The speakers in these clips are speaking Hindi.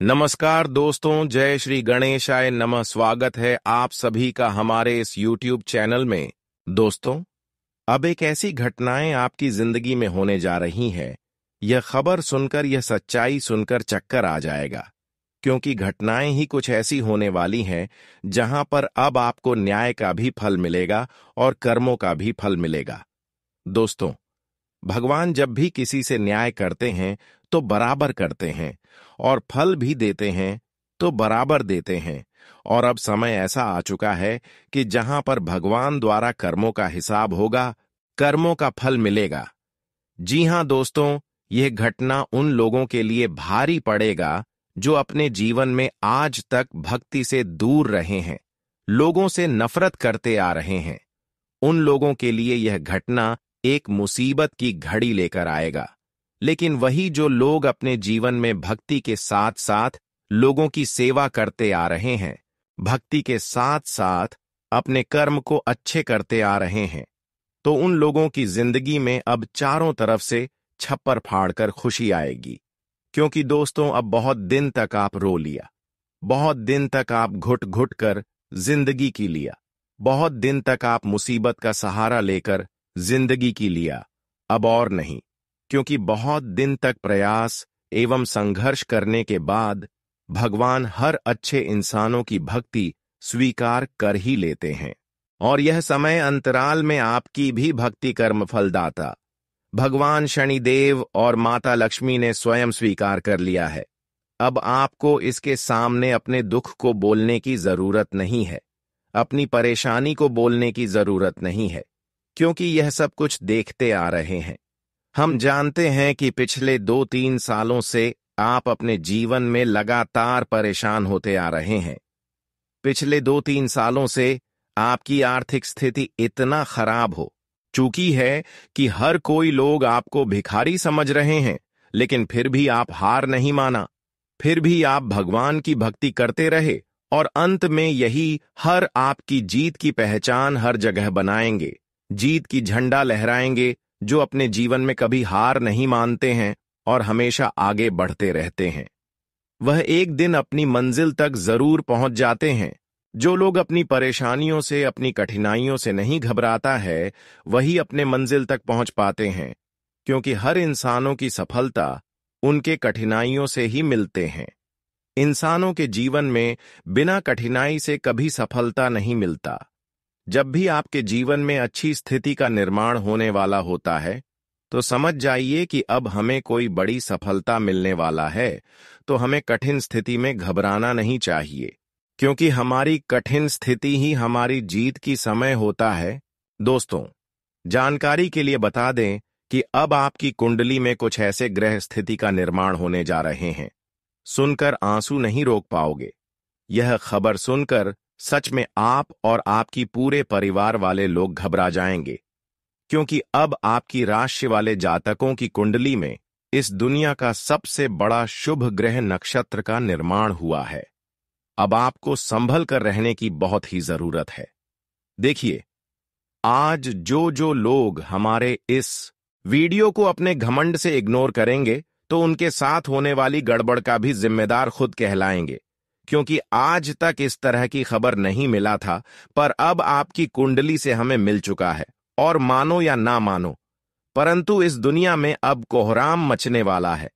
नमस्कार दोस्तों, जय श्री गणेशाय नमः। स्वागत है आप सभी का हमारे इस YouTube चैनल में। दोस्तों, अब एक ऐसी घटनाएं आपकी जिंदगी में होने जा रही हैं। यह खबर सुनकर, यह सच्चाई सुनकर चक्कर आ जाएगा, क्योंकि घटनाएं ही कुछ ऐसी होने वाली हैं जहां पर अब आपको न्याय का भी फल मिलेगा और कर्मों का भी फल मिलेगा। दोस्तों, भगवान जब भी किसी से न्याय करते हैं तो बराबर करते हैं, और फल भी देते हैं तो बराबर देते हैं। और अब समय ऐसा आ चुका है कि जहां पर भगवान द्वारा कर्मों का हिसाब होगा, कर्मों का फल मिलेगा। जी हां दोस्तों, यह घटना उन लोगों के लिए भारी पड़ेगा जो अपने जीवन में आज तक भक्ति से दूर रहे हैं, लोगों से नफरत करते आ रहे हैं। उन लोगों के लिए यह घटना एक मुसीबत की घड़ी लेकर आएगा। लेकिन वही जो लोग अपने जीवन में भक्ति के साथ साथ लोगों की सेवा करते आ रहे हैं, भक्ति के साथ साथ अपने कर्म को अच्छे करते आ रहे हैं, तो उन लोगों की जिंदगी में अब चारों तरफ से छप्पर फाड़कर खुशी आएगी। क्योंकि दोस्तों, अब बहुत दिन तक आप रो लिया, बहुत दिन तक आप घुट घुट कर जिंदगी की लिया, बहुत दिन तक आप मुसीबत का सहारा लेकर जिंदगी की लिया। अब और नहीं, क्योंकि बहुत दिन तक प्रयास एवं संघर्ष करने के बाद भगवान हर अच्छे इंसानों की भक्ति स्वीकार कर ही लेते हैं। और यह समय अंतराल में आपकी भी भक्ति कर्म फलदाता भगवान शनिदेव और माता लक्ष्मी ने स्वयं स्वीकार कर लिया है। अब आपको इसके सामने अपने दुख को बोलने की जरूरत नहीं है, अपनी परेशानी को बोलने की जरूरत नहीं है, क्योंकि यह सब कुछ देखते आ रहे हैं। हम जानते हैं कि पिछले 2-3 सालों से आप अपने जीवन में लगातार परेशान होते आ रहे हैं। पिछले 2-3 सालों से आपकी आर्थिक स्थिति इतना खराब हो चुकी है कि हर कोई लोग आपको भिखारी समझ रहे हैं, लेकिन फिर भी आप हार नहीं माना, फिर भी आप भगवान की भक्ति करते रहे, और अंत में यही हर आपकी जीत की पहचान हर जगह बनाएंगे, जीत की झंडा लहराएंगे, जो अपने जीवन में कभी हार नहीं मानते हैं और हमेशा आगे बढ़ते रहते हैं। वह एक दिन अपनी मंजिल तक जरूर पहुंच जाते हैं। जो लोग अपनी परेशानियों से, अपनी कठिनाइयों से नहीं घबराता है, वही अपने मंजिल तक पहुंच पाते हैं, क्योंकि हर इंसानों की सफलता उनके कठिनाइयों से ही मिलते हैं। इंसानों के जीवन में बिना कठिनाई से कभी सफलता नहीं मिलता। जब भी आपके जीवन में अच्छी स्थिति का निर्माण होने वाला होता है, तो समझ जाइए कि अब हमें कोई बड़ी सफलता मिलने वाला है, तो हमें कठिन स्थिति में घबराना नहीं चाहिए, क्योंकि हमारी कठिन स्थिति ही हमारी जीत की समय होता है। दोस्तों, जानकारी के लिए बता दें कि अब आपकी कुंडली में कुछ ऐसे ग्रह स्थिति का निर्माण होने जा रहे हैं, सुनकर आंसू नहीं रोक पाओगे। यह खबर सुनकर सच में आप और आपकी पूरे परिवार वाले लोग घबरा जाएंगे, क्योंकि अब आपकी राशि वाले जातकों की कुंडली में इस दुनिया का सबसे बड़ा शुभ ग्रह नक्षत्र का निर्माण हुआ है। अब आपको संभल कर रहने की बहुत ही जरूरत है। देखिए, आज जो लोग हमारे इस वीडियो को अपने घमंड से इग्नोर करेंगे, तो उनके साथ होने वाली गड़बड़ का भी जिम्मेदार खुद कहलाएंगे, क्योंकि आज तक इस तरह की खबर नहीं मिला था, पर अब आपकी कुंडली से हमें मिल चुका है। और मानो या ना मानो, परंतु इस दुनिया में अब कोहराम मचने वाला है।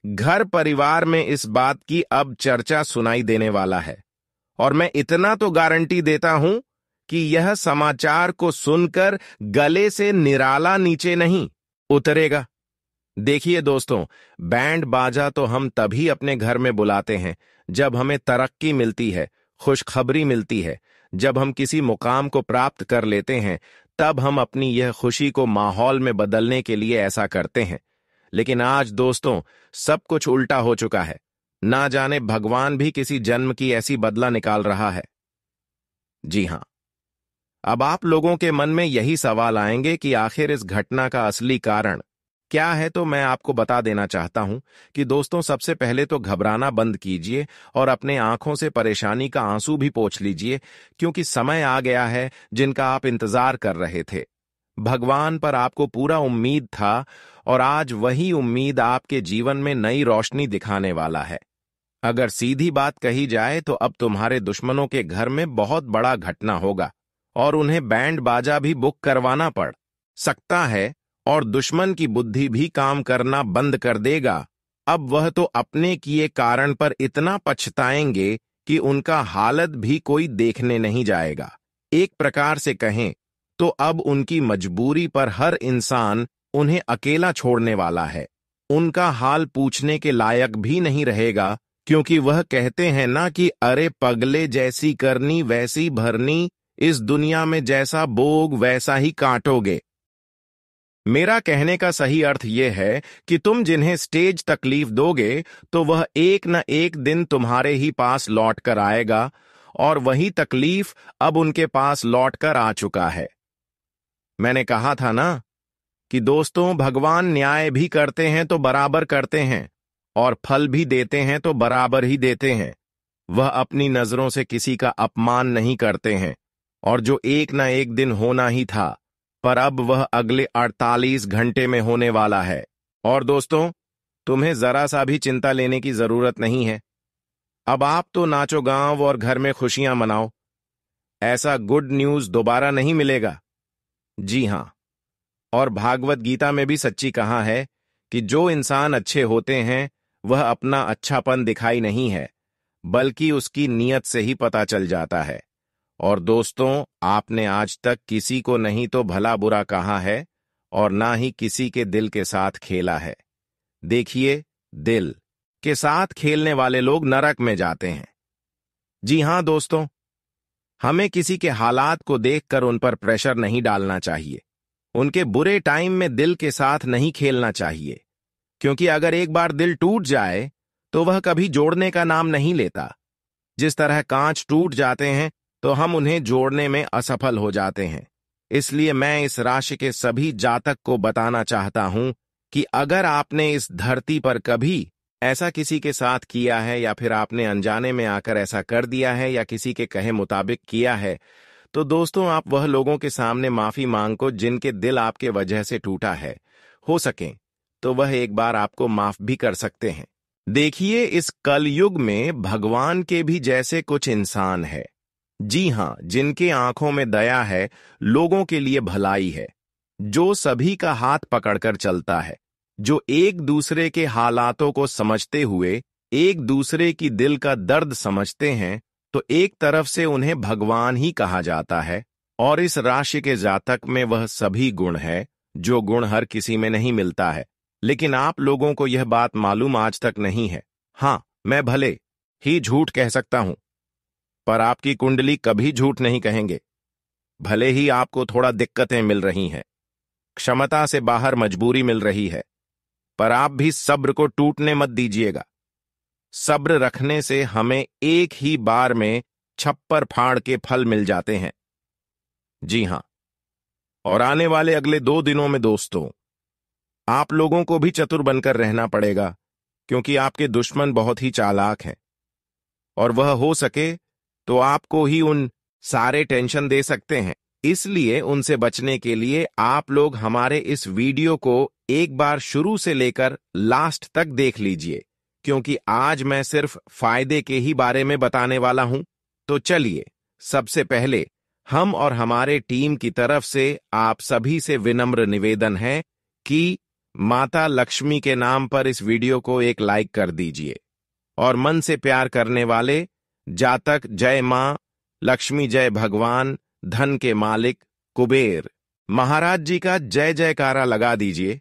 घर परिवार में इस बात की अब चर्चा सुनाई देने वाला है, और मैं इतना तो गारंटी देता हूं कि यह समाचार को सुनकर गले से निराला नीचे नहीं उतरेगा। देखिए दोस्तों, बैंड बाजा तो हम तभी अपने घर में बुलाते हैं जब हमें तरक्की मिलती है, खुशखबरी मिलती है, जब हम किसी मुकाम को प्राप्त कर लेते हैं, तब हम अपनी यह खुशी को माहौल में बदलने के लिए ऐसा करते हैं। लेकिन आज दोस्तों, सब कुछ उल्टा हो चुका है। ना जाने भगवान भी किसी जन्म की ऐसी बदला निकाल रहा है। जी हां, अब आप लोगों के मन में यही सवाल आएंगे कि आखिर इस घटना का असली कारण क्या है। तो मैं आपको बता देना चाहता हूं कि दोस्तों, सबसे पहले तो घबराना बंद कीजिए और अपने आंखों से परेशानी का आंसू भी पोंछ लीजिए, क्योंकि समय आ गया है जिनका आप इंतजार कर रहे थे। भगवान पर आपको पूरा उम्मीद था, और आज वही उम्मीद आपके जीवन में नई रोशनी दिखाने वाला है। अगर सीधी बात कही जाए तो अब तुम्हारे दुश्मनों के घर में बहुत बड़ा घटना होगा और उन्हें बैंड बाजा भी बुक करवाना पड़ सकता है और दुश्मन की बुद्धि भी काम करना बंद कर देगा। अब वह तो अपने किए कारण पर इतना पछताएंगे कि उनका हालत भी कोई देखने नहीं जाएगा। एक प्रकार से कहें तो अब उनकी मजबूरी पर हर इंसान उन्हें अकेला छोड़ने वाला है। उनका हाल पूछने के लायक भी नहीं रहेगा, क्योंकि वह कहते हैं ना कि अरे पगले, जैसी करनी वैसी भरनी, इस दुनिया में जैसा बोग वैसा ही काटोगे। मेरा कहने का सही अर्थ यह है कि तुम जिन्हें स्टेज तकलीफ दोगे तो वह एक न एक दिन तुम्हारे ही पास लौट कर आएगा, और वही तकलीफ अब उनके पास लौट कर आ चुका है। मैंने कहा था ना कि दोस्तों, भगवान न्याय भी करते हैं तो बराबर करते हैं, और फल भी देते हैं तो बराबर ही देते हैं। वह अपनी नजरों से किसी का अपमान नहीं करते हैं, और जो एक न एक दिन होना ही था, पर अब वह अगले 48 घंटे में होने वाला है। और दोस्तों, तुम्हें जरा सा भी चिंता लेने की जरूरत नहीं है। अब आप तो नाचो गांव और घर में खुशियां मनाओ। ऐसा गुड न्यूज दोबारा नहीं मिलेगा। जी हां, और भागवत गीता में भी सच्ची कहा है कि जो इंसान अच्छे होते हैं वह अपना अच्छापन दिखाई नहीं है, बल्कि उसकी नीयत से ही पता चल जाता है। और दोस्तों, आपने आज तक किसी को नहीं तो भला बुरा कहा है और ना ही किसी के दिल के साथ खेला है। देखिए, दिल के साथ खेलने वाले लोग नरक में जाते हैं। जी हां दोस्तों, हमें किसी के हालात को देखकर उन पर प्रेशर नहीं डालना चाहिए। उनके बुरे टाइम में दिल के साथ नहीं खेलना चाहिए, क्योंकि अगर एक बार दिल टूट जाए तो वह कभी जोड़ने का नाम नहीं लेता। जिस तरह कांच टूट जाते हैं तो हम उन्हें जोड़ने में असफल हो जाते हैं। इसलिए मैं इस राशि के सभी जातक को बताना चाहता हूं कि अगर आपने इस धरती पर कभी ऐसा किसी के साथ किया है, या फिर आपने अनजाने में आकर ऐसा कर दिया है, या किसी के कहे मुताबिक किया है, तो दोस्तों, आप वह लोगों के सामने माफी मांगो जिनके दिल आपके वजह से टूटा है। हो सके तो वह एक बार आपको माफ भी कर सकते हैं। देखिए, इस कलयुग में भगवान के भी जैसे कुछ इंसान है। जी हां, जिनके आंखों में दया है, लोगों के लिए भलाई है, जो सभी का हाथ पकड़कर चलता है, जो एक दूसरे के हालातों को समझते हुए एक दूसरे की दिल का दर्द समझते हैं। तो एक तरफ से उन्हें भगवान ही कहा जाता है, और इस राशि के जातक में वह सभी गुण है जो गुण हर किसी में नहीं मिलता है। लेकिन आप लोगों को यह बात मालूम आज तक नहीं है। हां, मैं भले ही झूठ कह सकता हूं, पर आपकी कुंडली कभी झूठ नहीं कहेंगे। भले ही आपको थोड़ा दिक्कतें मिल रही हैं, क्षमता से बाहर मजबूरी मिल रही है, पर आप भी सब्र को टूटने मत दीजिएगा। सब्र रखने से हमें एक ही बार में छप्पर फाड़ के फल मिल जाते हैं। जी हां, और आने वाले अगले 2 दिनों में दोस्तों, आप लोगों को भी चतुर बनकर रहना पड़ेगा, क्योंकि आपके दुश्मन बहुत ही चालाक हैं, और वह हो सके तो आपको ही उन सारे टेंशन दे सकते हैं। इसलिए उनसे बचने के लिए आप लोग हमारे इस वीडियो को एक बार शुरू से लेकर लास्ट तक देख लीजिए, क्योंकि आज मैं सिर्फ फायदे के ही बारे में बताने वाला हूं। तो चलिए, सबसे पहले हम और हमारे टीम की तरफ से आप सभी से विनम्र निवेदन है कि माता लक्ष्मी के नाम पर इस वीडियो को एक लाइक कर दीजिए, और मन से प्यार करने वाले जातक जय मां लक्ष्मी, जय भगवान धन के मालिक कुबेर महाराज जी का जय जयकारा लगा दीजिए।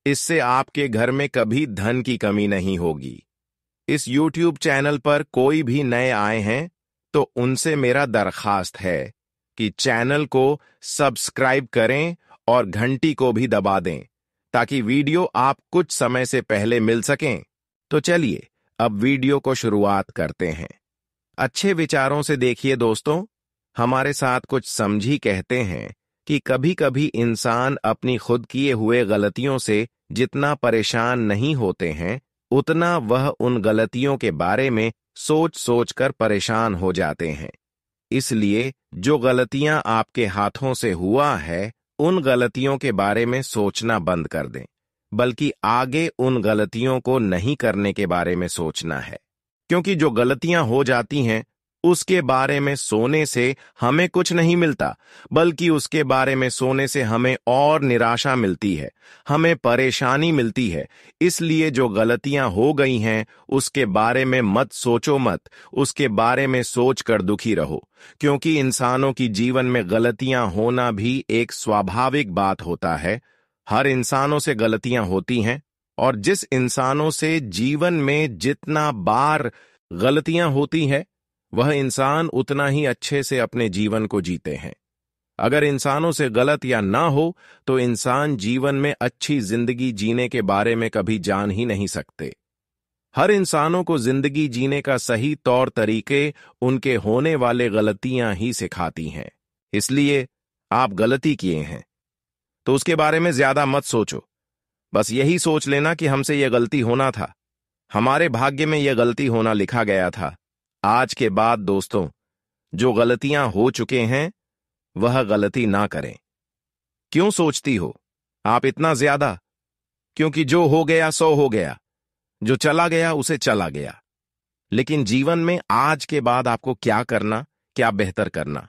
इससे आपके घर में कभी धन की कमी नहीं होगी। इस YouTube चैनल पर कोई भी नए आए हैं तो उनसे मेरा दरखास्त है कि चैनल को सब्सक्राइब करें और घंटी को भी दबा दें, ताकि वीडियो आप कुछ समय से पहले मिल सकें। तो चलिए, अब वीडियो को शुरुआत करते हैं। अच्छे विचारों से देखिए दोस्तों, हमारे साथ कुछ समझी कहते हैं कि कभी कभी इंसान अपनी खुद किए हुए गलतियों से जितना परेशान नहीं होते हैं, उतना वह उन गलतियों के बारे में सोच सोच कर परेशान हो जाते हैं। इसलिए जो गलतियां आपके हाथों से हुआ है, उन गलतियों के बारे में सोचना बंद कर दें, बल्कि आगे उन गलतियों को नहीं करने के बारे में सोचना है। क्योंकि जो गलतियां हो जाती हैं उसके बारे में सोने से हमें कुछ नहीं मिलता, बल्कि उसके बारे में सोने से हमें और निराशा मिलती है, हमें परेशानी मिलती है। इसलिए जो गलतियां हो गई हैं उसके बारे में मत सोचो, मत उसके बारे में सोच कर दुखी रहो, क्योंकि इंसानों की जीवन में गलतियां होना भी एक स्वाभाविक बात होता है। हर इंसानों से गलतियां होती हैं, और जिस इंसानों से जीवन में जितना बार गलतियां होती है वह इंसान उतना ही अच्छे से अपने जीवन को जीते हैं। अगर इंसानों से गलत या ना हो तो इंसान जीवन में अच्छी जिंदगी जीने के बारे में कभी जान ही नहीं सकते। हर इंसानों को जिंदगी जीने का सही तौर तरीके उनके होने वाले गलतियां ही सिखाती हैं। इसलिए आप गलती किए हैं तो उसके बारे में ज्यादा मत सोचो। बस यही सोच लेना कि हमसे यह गलती होना था, हमारे भाग्य में यह गलती होना लिखा गया था। आज के बाद दोस्तों, जो गलतियां हो चुके हैं वह गलती ना करें। क्यों सोचती हो आप इतना ज्यादा? क्योंकि जो हो गया सो हो गया, जो चला गया उसे चला गया। लेकिन जीवन में आज के बाद आपको क्या करना, क्या बेहतर करना,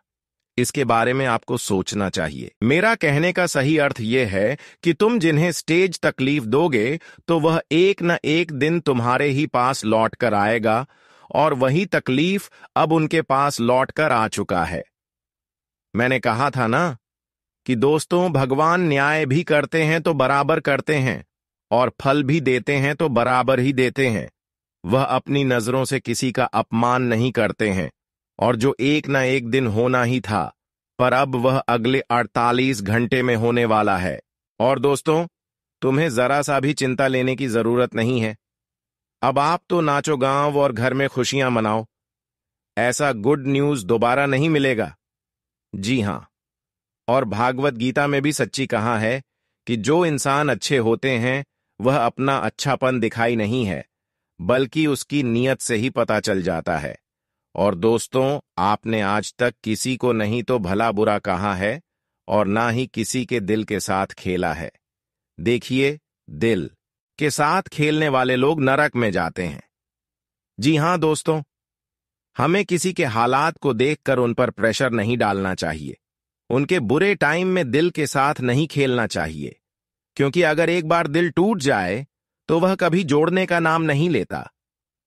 इसके बारे में आपको सोचना चाहिए। मेरा कहने का सही अर्थ यह है कि तुम जिन्हें स्टेज तकलीफ दोगे तो वह एक न एक दिन तुम्हारे ही पास लौट कर आएगा, और वही तकलीफ अब उनके पास लौट कर आ चुका है। मैंने कहा था ना कि दोस्तों, भगवान न्याय भी करते हैं तो बराबर करते हैं, और फल भी देते हैं तो बराबर ही देते हैं। वह अपनी नजरों से किसी का अपमान नहीं करते हैं, और जो एक न एक दिन होना ही था, पर अब वह अगले 48 घंटे में होने वाला है। और दोस्तों, तुम्हें जरा सा भी चिंता लेने की जरूरत नहीं है। अब आप तो नाचो गांव और घर में खुशियां मनाओ। ऐसा गुड न्यूज दोबारा नहीं मिलेगा। जी हां, और भागवत गीता में भी सच्ची कहा है कि जो इंसान अच्छे होते हैं वह अपना अच्छापन दिखाई नहीं है, बल्कि उसकी नीयत से ही पता चल जाता है। और दोस्तों, आपने आज तक किसी को नहीं तो भला बुरा कहा है, और ना ही किसी के दिल के साथ खेला है। देखिए, दिल के साथ खेलने वाले लोग नरक में जाते हैं। जी हां दोस्तों, हमें किसी के हालात को देखकर उन पर प्रेशर नहीं डालना चाहिए। उनके बुरे टाइम में दिल के साथ नहीं खेलना चाहिए, क्योंकि अगर एक बार दिल टूट जाए तो वह कभी जोड़ने का नाम नहीं लेता।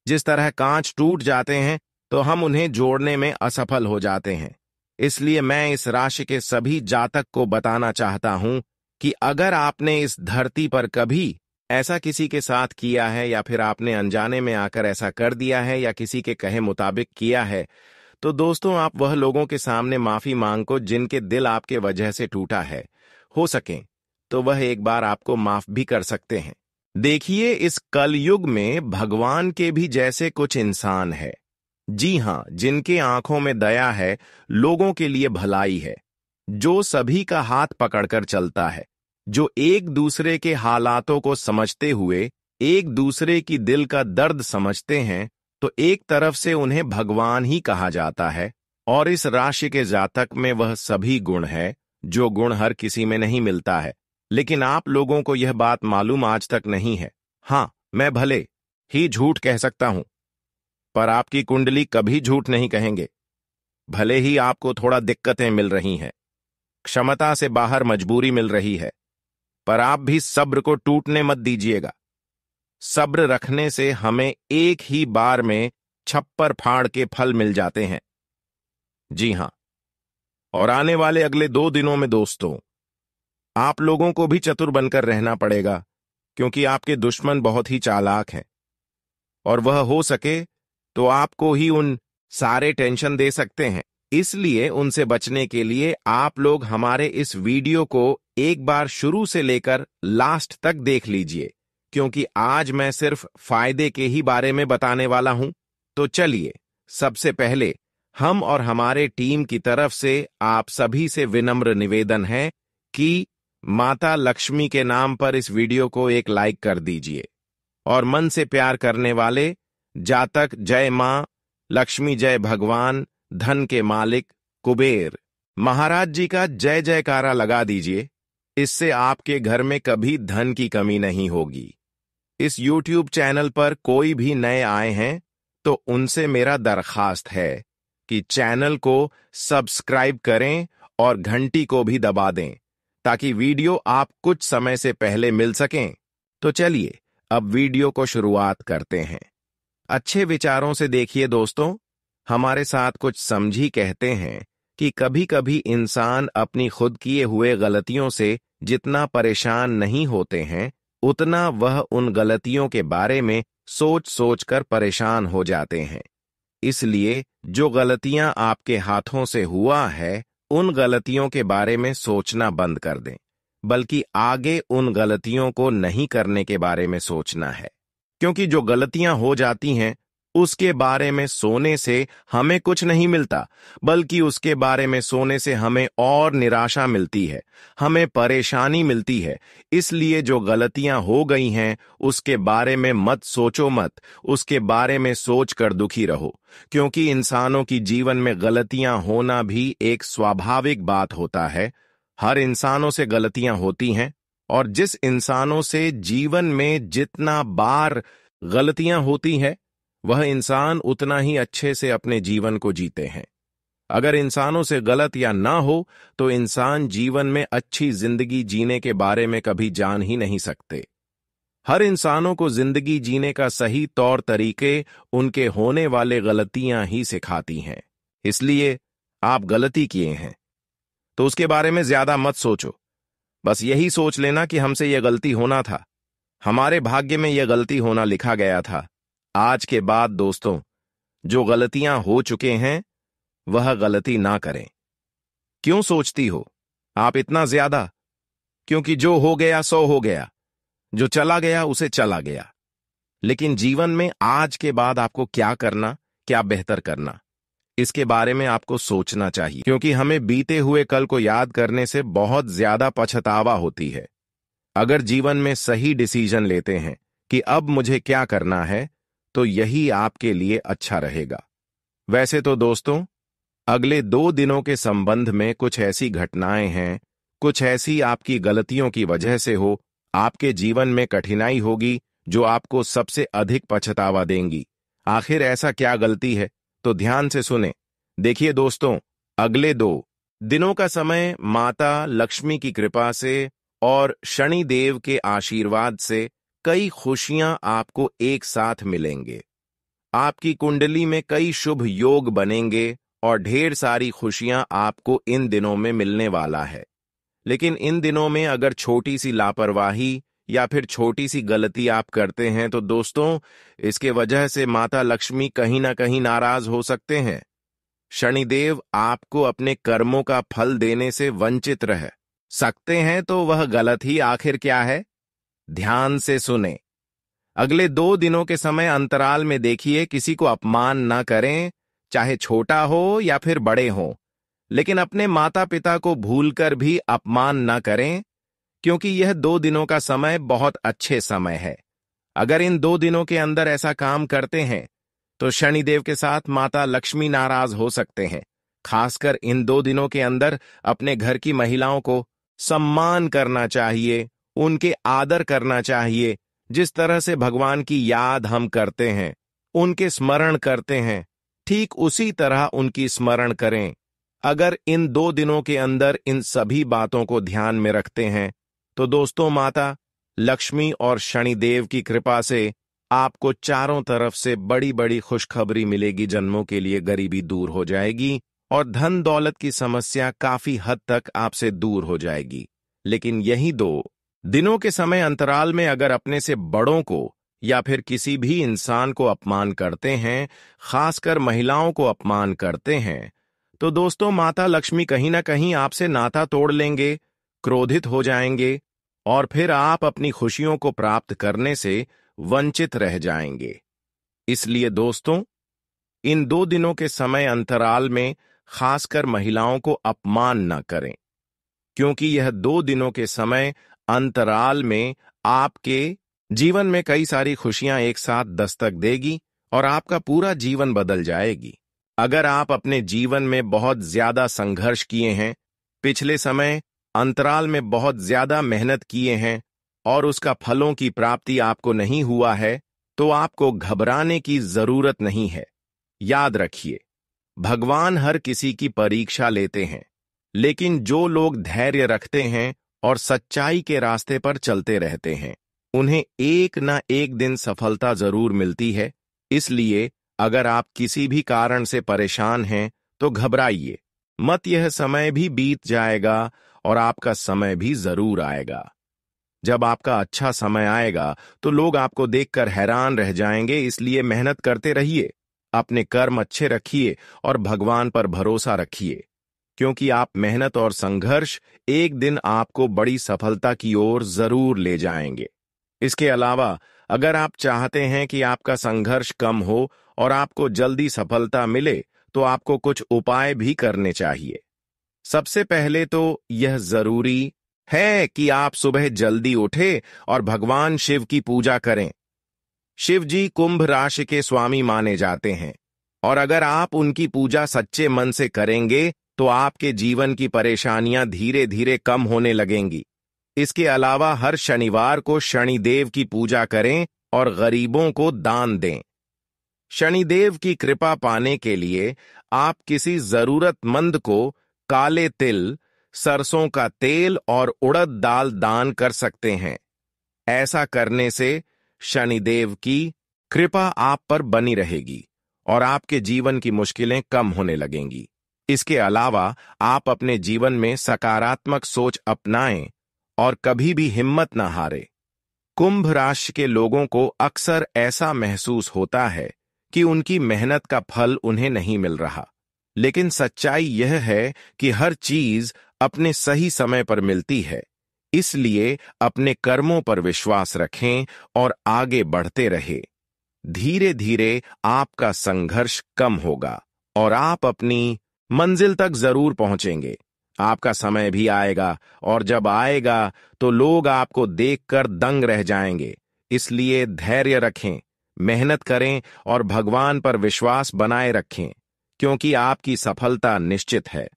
जिस तरह कांच टूट जाते हैं तो हम उन्हें जोड़ने में असफल हो जाते हैं। इसलिए मैं इस राशि के सभी जातक को बताना चाहता हूं कि अगर आपने इस धरती पर कभी ऐसा किसी के साथ किया है, या फिर आपने अनजाने में आकर ऐसा कर दिया है, या किसी के कहे मुताबिक किया है, तो दोस्तों, आप वह लोगों के सामने माफी मांगो जिनके दिल आपके वजह से टूटा है। हो सके तो वह एक बार आपको माफ भी कर सकते हैं। देखिए, इस कलयुग में भगवान के भी जैसे कुछ इंसान है। जी हां, जिनके आंखों में दया है, लोगों के लिए भलाई है, जो सभी का हाथ पकड़कर चलता है, जो एक दूसरे के हालातों को समझते हुए एक दूसरे की दिल का दर्द समझते हैं, तो एक तरफ से उन्हें भगवान ही कहा जाता है। और इस राशि के जातक में वह सभी गुण है जो गुण हर किसी में नहीं मिलता है। लेकिन आप लोगों को यह बात मालूम आज तक नहीं है। हां, मैं भले ही झूठ कह सकता हूं, पर आपकी कुंडली कभी झूठ नहीं कहेंगे। भले ही आपको थोड़ा दिक्कतें मिल रही हैं, क्षमता से बाहर मजबूरी मिल रही है, पर आप भी सब्र को टूटने मत दीजिएगा। सब्र रखने से हमें एक ही बार में छप्पर फाड़ के फल मिल जाते हैं। जी हां, और आने वाले अगले 2 दिनों में दोस्तों, आप लोगों को भी चतुर बनकर रहना पड़ेगा, क्योंकि आपके दुश्मन बहुत ही चालाक हैं, और वह हो सके तो आपको ही उन सारे टेंशन दे सकते हैं। इसलिए उनसे बचने के लिए आप लोग हमारे इस वीडियो को एक बार शुरू से लेकर लास्ट तक देख लीजिए, क्योंकि आज मैं सिर्फ फायदे के ही बारे में बताने वाला हूं। तो चलिए, सबसे पहले हम और हमारे टीम की तरफ से आप सभी से विनम्र निवेदन है कि माता लक्ष्मी के नाम पर इस वीडियो को एक लाइक कर दीजिए, और मन से प्यार करने वाले जातक जय मां लक्ष्मी, जय भगवान धन के मालिक कुबेर महाराज जी का जय जयकारा लगा दीजिए। इससे आपके घर में कभी धन की कमी नहीं होगी। इस YouTube चैनल पर कोई भी नए आए हैं तो उनसे मेरा दरखास्त है कि चैनल को सब्सक्राइब करें और घंटी को भी दबा दें ताकि वीडियो आप कुछ समय से पहले मिल सकें। तो चलिए अब वीडियो को शुरुआत करते हैं। अच्छे विचारों से देखिए दोस्तों, हमारे साथ कुछ समझी कहते हैं कि कभी कभी इंसान अपनी खुद किए हुए गलतियों से जितना परेशान नहीं होते हैं, उतना वह उन गलतियों के बारे में सोच सोच कर परेशान हो जाते हैं। इसलिए जो गलतियां आपके हाथों से हुआ है, उन गलतियों के बारे में सोचना बंद कर दें, बल्कि आगे उन गलतियों को नहीं करने के बारे में सोचना है। क्योंकि जो गलतियां हो जाती हैं, उसके बारे में सोने से हमें कुछ नहीं मिलता, बल्कि उसके बारे में सोने से हमें और निराशा मिलती है, हमें परेशानी मिलती है। इसलिए जो गलतियां हो गई हैं, उसके बारे में मत सोचो मत, उसके बारे में सोच कर दुखी रहो। क्योंकि इंसानों की जीवन में गलतियां होना भी एक स्वाभाविक बात होता है। हर इंसानों से गलतियां होती हैं, और जिस इंसानों से जीवन में जितना बार गलतियां होती हैं, वह इंसान उतना ही अच्छे से अपने जीवन को जीते हैं। अगर इंसानों से गलत या ना हो तो इंसान जीवन में अच्छी जिंदगी जीने के बारे में कभी जान ही नहीं सकते। हर इंसानों को जिंदगी जीने का सही तौर तरीके उनके होने वाले गलतियां ही सिखाती हैं। इसलिए आप गलती किए हैं तो उसके बारे में ज्यादा मत सोचो। बस यही सोच लेना कि हमसे यह गलती होना था, हमारे भाग्य में यह गलती होना लिखा गया था। आज के बाद दोस्तों, जो गलतियां हो चुके हैं वह गलती ना करें। क्यों सोचती हो आप इतना ज्यादा? क्योंकि जो हो गया सो हो गया, जो चला गया उसे चला गया। लेकिन जीवन में आज के बाद आपको क्या करना, क्या बेहतर करना, इसके बारे में आपको सोचना चाहिए। क्योंकि हमें बीते हुए कल को याद करने से बहुत ज्यादा पछतावा होती है। अगर जीवन में सही डिसीजन लेते हैं कि अब मुझे क्या करना है, तो यही आपके लिए अच्छा रहेगा। वैसे तो दोस्तों, अगले 2 दिनों के संबंध में कुछ ऐसी घटनाएं हैं, कुछ ऐसी आपकी गलतियों की वजह से हो आपके जीवन में कठिनाई होगी जो आपको सबसे अधिक पछतावा देंगी। आखिर ऐसा क्या गलती है? तो ध्यान से सुने। देखिए दोस्तों, अगले 2 दिनों का समय माता लक्ष्मी की कृपा से और शनिदेव के आशीर्वाद से कई खुशियां आपको एक साथ मिलेंगे। आपकी कुंडली में कई शुभ योग बनेंगे और ढेर सारी खुशियां आपको इन दिनों में मिलने वाला है। लेकिन इन दिनों में अगर छोटी सी लापरवाही या फिर छोटी सी गलती आप करते हैं तो दोस्तों, इसके वजह से माता लक्ष्मी कहीं ना कहीं नाराज हो सकते हैं। शनिदेव आपको अपने कर्मों का फल देने से वंचित रह सकते हैं। तो वह गलत ही आखिर क्या है? ध्यान से सुने। अगले 2 दिनों के समय अंतराल में देखिए, किसी को अपमान ना करें, चाहे छोटा हो या फिर बड़े हो। लेकिन अपने माता पिता को भूलकर भी अपमान ना करें, क्योंकि यह 2 दिनों का समय बहुत अच्छे समय है। अगर इन 2 दिनों के अंदर ऐसा काम करते हैं तो शनिदेव के साथ माता लक्ष्मी नाराज हो सकते हैं। खासकर इन 2 दिनों के अंदर अपने घर की महिलाओं को सम्मान करना चाहिए, उनके आदर करना चाहिए। जिस तरह से भगवान की याद हम करते हैं, उनके स्मरण करते हैं, ठीक उसी तरह उनकी स्मरण करें। अगर इन 2 दिनों के अंदर इन सभी बातों को ध्यान में रखते हैं तो दोस्तों, माता लक्ष्मी और शनिदेव की कृपा से आपको चारों तरफ से बड़ी बड़ी खुशखबरी मिलेगी। जन्मों के लिए गरीबी दूर हो जाएगी और धन दौलत की समस्या काफी हद तक आपसे दूर हो जाएगी। लेकिन यही 2 दिनों के समय अंतराल में अगर अपने से बड़ों को या फिर किसी भी इंसान को अपमान करते हैं, खासकर महिलाओं को अपमान करते हैं, तो दोस्तों, माता लक्ष्मी कहीं ना कहीं आपसे नाता तोड़ लेंगे, क्रोधित हो जाएंगे और फिर आप अपनी खुशियों को प्राप्त करने से वंचित रह जाएंगे। इसलिए दोस्तों, इन 2 दिनों के समय अंतराल में खासकर महिलाओं को अपमान न करें, क्योंकि यह 2 दिनों के समय अंतराल में आपके जीवन में कई सारी खुशियां एक साथ दस्तक देगी और आपका पूरा जीवन बदल जाएगी। अगर आप अपने जीवन में बहुत ज्यादा संघर्ष किए हैं, पिछले समय अंतराल में बहुत ज्यादा मेहनत किए हैं और उसका फलों की प्राप्ति आपको नहीं हुआ है, तो आपको घबराने की जरूरत नहीं है। याद रखिए, भगवान हर किसी की परीक्षा लेते हैं, लेकिन जो लोग धैर्य रखते हैं और सच्चाई के रास्ते पर चलते रहते हैं, उन्हें एक ना एक दिन सफलता जरूर मिलती है। इसलिए अगर आप किसी भी कारण से परेशान हैं, तो घबराइए मत। यह समय भी बीत जाएगा और आपका समय भी जरूर आएगा। जब आपका अच्छा समय आएगा तो लोग आपको देखकर हैरान रह जाएंगे। इसलिए मेहनत करते रहिए, अपने कर्म अच्छे रखिए और भगवान पर भरोसा रखिए, क्योंकि आप मेहनत और संघर्ष एक दिन आपको बड़ी सफलता की ओर जरूर ले जाएंगे। इसके अलावा अगर आप चाहते हैं कि आपका संघर्ष कम हो और आपको जल्दी सफलता मिले, तो आपको कुछ उपाय भी करने चाहिए। सबसे पहले तो यह जरूरी है कि आप सुबह जल्दी उठें और भगवान शिव की पूजा करें। शिव जी कुंभ राशि के स्वामी माने जाते हैं, और अगर आप उनकी पूजा सच्चे मन से करेंगे तो आपके जीवन की परेशानियां धीरे धीरे कम होने लगेंगी। इसके अलावा हर शनिवार को शनिदेव की पूजा करें और गरीबों को दान दें। शनिदेव की कृपा पाने के लिए आप किसी जरूरतमंद को काले तिल, सरसों का तेल और उड़द दाल दान कर सकते हैं। ऐसा करने से शनिदेव की कृपा आप पर बनी रहेगी और आपके जीवन की मुश्किलें कम होने लगेंगी। इसके अलावा आप अपने जीवन में सकारात्मक सोच अपनाएं और कभी भी हिम्मत न हारें। कुंभ राशि के लोगों को अक्सर ऐसा महसूस होता है कि उनकी मेहनत का फल उन्हें नहीं मिल रहा, लेकिन सच्चाई यह है कि हर चीज अपने सही समय पर मिलती है। इसलिए अपने कर्मों पर विश्वास रखें और आगे बढ़ते रहें। धीरे धीरे आपका संघर्ष कम होगा और आप अपनी मंजिल तक जरूर पहुंचेंगे। आपका समय भी आएगा, और जब आएगा तो लोग आपको देखकर दंग रह जाएंगे। इसलिए धैर्य रखें, मेहनत करें और भगवान पर विश्वास बनाए रखें, क्योंकि आपकी सफलता निश्चित है।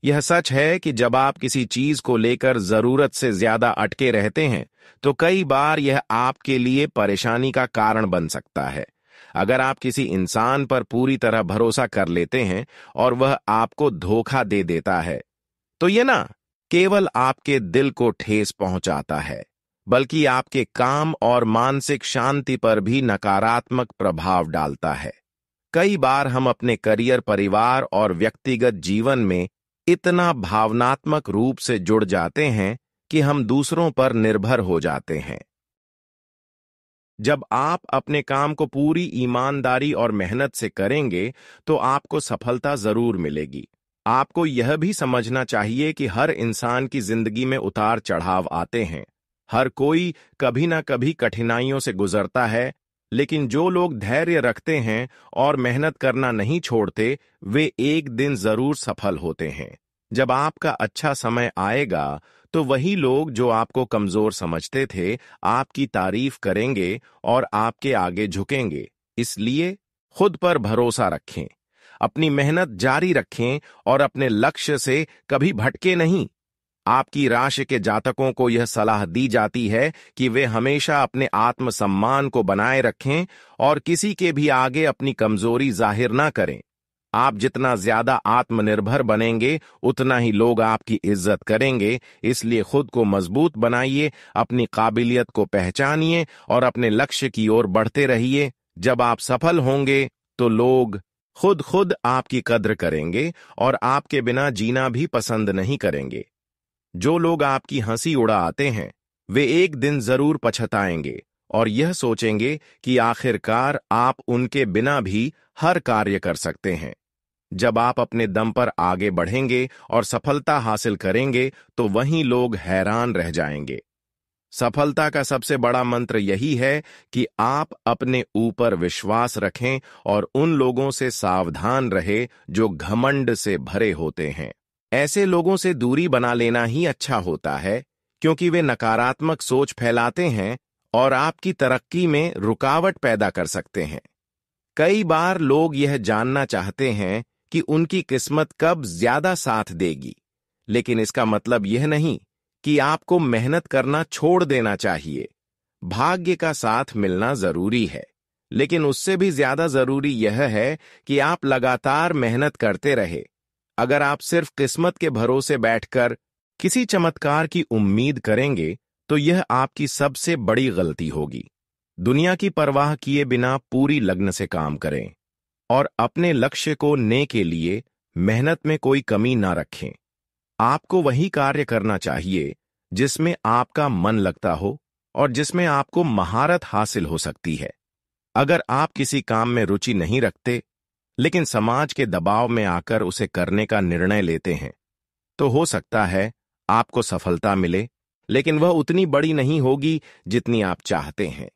यह सच है कि जब आप किसी चीज को लेकर जरूरत से ज्यादा अटके रहते हैं, तो कई बार यह आपके लिए परेशानी का कारण बन सकता है। अगर आप किसी इंसान पर पूरी तरह भरोसा कर लेते हैं और वह आपको धोखा दे देता है, तो यह ना केवल आपके दिल को ठेस पहुंचाता है, बल्कि आपके काम और मानसिक शांति पर भी नकारात्मक प्रभाव डालता है। कई बार हम अपने करियर, परिवार और व्यक्तिगत जीवन में इतना भावनात्मक रूप से जुड़ जाते हैं कि हम दूसरों पर निर्भर हो जाते हैं। जब आप अपने काम को पूरी ईमानदारी और मेहनत से करेंगे, तो आपको सफलता जरूर मिलेगी। आपको यह भी समझना चाहिए कि हर इंसान की जिंदगी में उतार चढ़ाव आते हैं। हर कोई कभी ना कभी कठिनाइयों से गुजरता है, लेकिन जो लोग धैर्य रखते हैं और मेहनत करना नहीं छोड़ते, वे एक दिन जरूर सफल होते हैं। जब आपका अच्छा समय आएगा, तो वही लोग जो आपको कमजोर समझते थे, आपकी तारीफ करेंगे और आपके आगे झुकेंगे। इसलिए खुद पर भरोसा रखें, अपनी मेहनत जारी रखें और अपने लक्ष्य से कभी भटके नहीं। आपकी राशि के जातकों को यह सलाह दी जाती है कि वे हमेशा अपने आत्मसम्मान को बनाए रखें और किसी के भी आगे अपनी कमजोरी जाहिर ना करें। आप जितना ज्यादा आत्मनिर्भर बनेंगे, उतना ही लोग आपकी इज्जत करेंगे। इसलिए खुद को मजबूत बनाइए, अपनी काबिलियत को पहचानिए और अपने लक्ष्य की ओर बढ़ते रहिए। जब आप सफल होंगे, तो लोग खुद आपकी कद्र करेंगे और आपके बिना जीना भी पसंद नहीं करेंगे। जो लोग आपकी हंसी उड़ाते हैं, वे एक दिन जरूर पछताएंगे और यह सोचेंगे कि आखिरकार आप उनके बिना भी हर कार्य कर सकते हैं। जब आप अपने दम पर आगे बढ़ेंगे और सफलता हासिल करेंगे, तो वहीं लोग हैरान रह जाएंगे। सफलता का सबसे बड़ा मंत्र यही है कि आप अपने ऊपर विश्वास रखें और उन लोगों से सावधान रहे जो घमंड से भरे होते हैं। ऐसे लोगों से दूरी बना लेना ही अच्छा होता है, क्योंकि वे नकारात्मक सोच फैलाते हैं और आपकी तरक्की में रुकावट पैदा कर सकते हैं। कई बार लोग यह जानना चाहते हैं कि उनकी किस्मत कब ज्यादा साथ देगी, लेकिन इसका मतलब यह नहीं कि आपको मेहनत करना छोड़ देना चाहिए। भाग्य का साथ मिलना जरूरी है, लेकिन उससे भी ज्यादा जरूरी यह है कि आप लगातार मेहनत करते रहे। अगर आप सिर्फ किस्मत के भरोसे बैठकर किसी चमत्कार की उम्मीद करेंगे तो यह आपकी सबसे बड़ी गलती होगी। दुनिया की परवाह किए बिना पूरी लगन से काम करें और अपने लक्ष्य को ने के लिए मेहनत में कोई कमी ना रखें। आपको वही कार्य करना चाहिए जिसमें आपका मन लगता हो और जिसमें आपको महारत हासिल हो सकती है। अगर आप किसी काम में रुचि नहीं रखते लेकिन समाज के दबाव में आकर उसे करने का निर्णय लेते हैं तो हो सकता है आपको सफलता मिले, लेकिन वह उतनी बड़ी नहीं होगी जितनी आप चाहते हैं।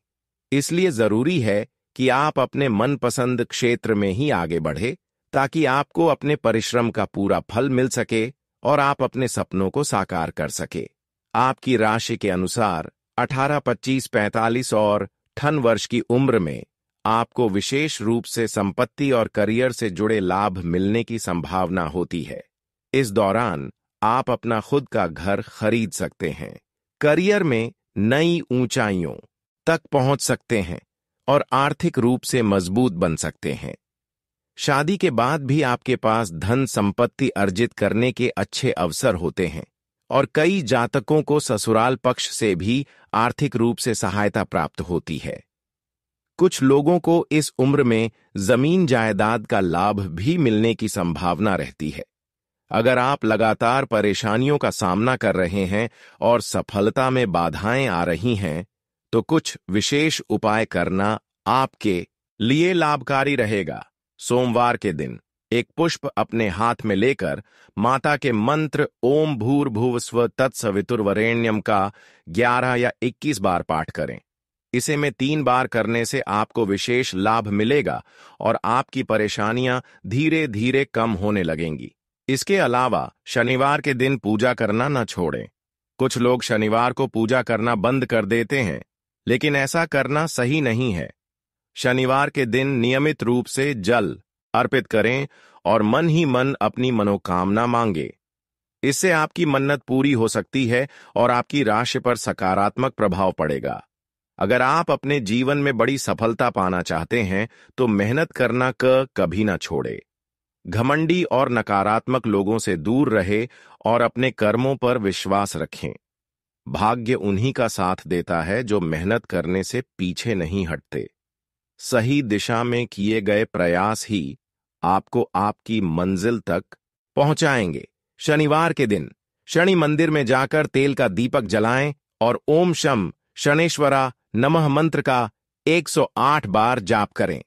इसलिए जरूरी है कि आप अपने मनपसंद क्षेत्र में ही आगे बढ़े ताकि आपको अपने परिश्रम का पूरा फल मिल सके और आप अपने सपनों को साकार कर सके। आपकी राशि के अनुसार 18, 25, 45 और 58 वर्ष की उम्र में आपको विशेष रूप से संपत्ति और करियर से जुड़े लाभ मिलने की संभावना होती है। इस दौरान आप अपना खुद का घर खरीद सकते हैं, करियर में नई ऊंचाइयों तक पहुंच सकते हैं और आर्थिक रूप से मजबूत बन सकते हैं। शादी के बाद भी आपके पास धन संपत्ति अर्जित करने के अच्छे अवसर होते हैं और कई जातकों को ससुराल पक्ष से भी आर्थिक रूप से सहायता प्राप्त होती है। कुछ लोगों को इस उम्र में जमीन जायदाद का लाभ भी मिलने की संभावना रहती है। अगर आप लगातार परेशानियों का सामना कर रहे हैं और सफलता में बाधाएं आ रही हैं, तो कुछ विशेष उपाय करना आपके लिए लाभकारी रहेगा। सोमवार के दिन एक पुष्प अपने हाथ में लेकर माता के मंत्र ओम भूर्भुवस्व तत्सवितुर्वरेण्यम का 11 या 21 बार पाठ करें। इसे में 3 बार करने से आपको विशेष लाभ मिलेगा और आपकी परेशानियां धीरे धीरे कम होने लगेंगी। इसके अलावा शनिवार के दिन पूजा करना न छोड़ें। कुछ लोग शनिवार को पूजा करना बंद कर देते हैं, लेकिन ऐसा करना सही नहीं है। शनिवार के दिन नियमित रूप से जल अर्पित करें और मन ही मन अपनी मनोकामना मांगे। इससे आपकी मन्नत पूरी हो सकती है और आपकी राशि पर सकारात्मक प्रभाव पड़ेगा। अगर आप अपने जीवन में बड़ी सफलता पाना चाहते हैं तो मेहनत करना कभी ना छोड़े। घमंडी और नकारात्मक लोगों से दूर रहे और अपने कर्मों पर विश्वास रखें। भाग्य उन्हीं का साथ देता है जो मेहनत करने से पीछे नहीं हटते। सही दिशा में किए गए प्रयास ही आपको आपकी मंजिल तक पहुंचाएंगे। शनिवार के दिन शनि मंदिर में जाकर तेल का दीपक जलाएं और ओम शम शनेश्वरा नमः मंत्र का 108 बार जाप करें।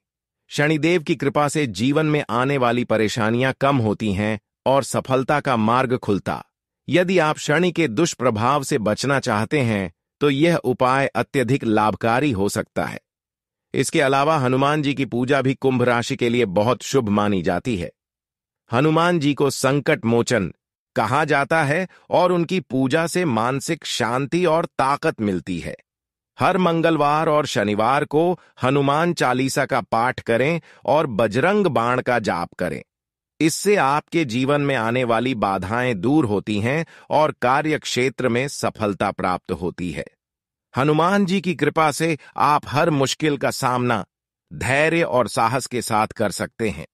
शनिदेव की कृपा से जीवन में आने वाली परेशानियां कम होती हैं और सफलता का मार्ग खुलता। यदि आप शनि के दुष्प्रभाव से बचना चाहते हैं तो यह उपाय अत्यधिक लाभकारी हो सकता है। इसके अलावा हनुमान जी की पूजा भी कुंभ राशि के लिए बहुत शुभ मानी जाती है। हनुमान जी को संकट मोचन कहा जाता है और उनकी पूजा से मानसिक शांति और ताकत मिलती है। हर मंगलवार और शनिवार को हनुमान चालीसा का पाठ करें और बजरंग बाण का जाप करें। इससे आपके जीवन में आने वाली बाधाएं दूर होती हैं और कार्य क्षेत्र में सफलता प्राप्त होती है। हनुमान जी की कृपा से आप हर मुश्किल का सामना धैर्य और साहस के साथ कर सकते हैं।